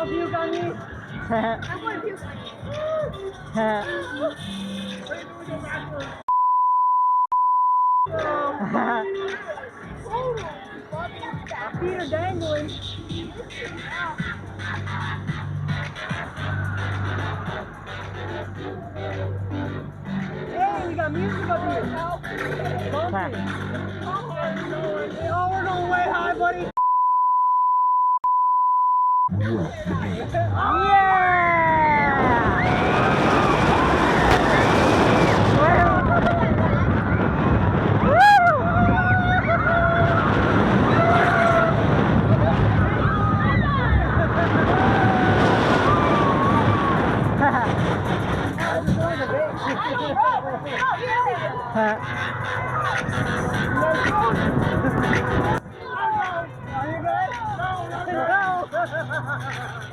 Don't puke on me. I'm going to puke on you. My feet are dangling. Hey, we got music up here. Bumping. Oh, we're going way high, buddy.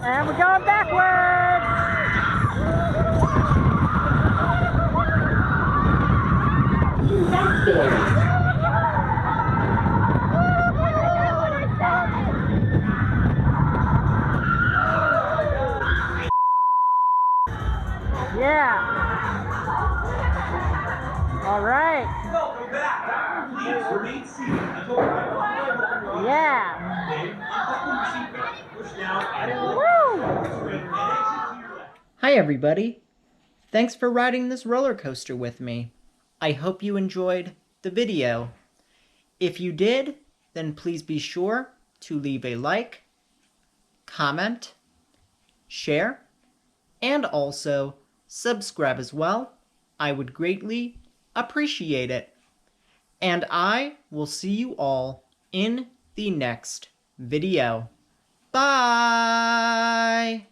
And we're going backwards! Yeah! Alright! Welcome back! Please remain seated until I Yeah! push down and Hi everybody! Thanks for riding this roller coaster with me. I hope you enjoyed the video. If you did, then please be sure to leave a like, comment, share, and also subscribe as well. I would greatly appreciate it. And I will see you all in the next video. Bye!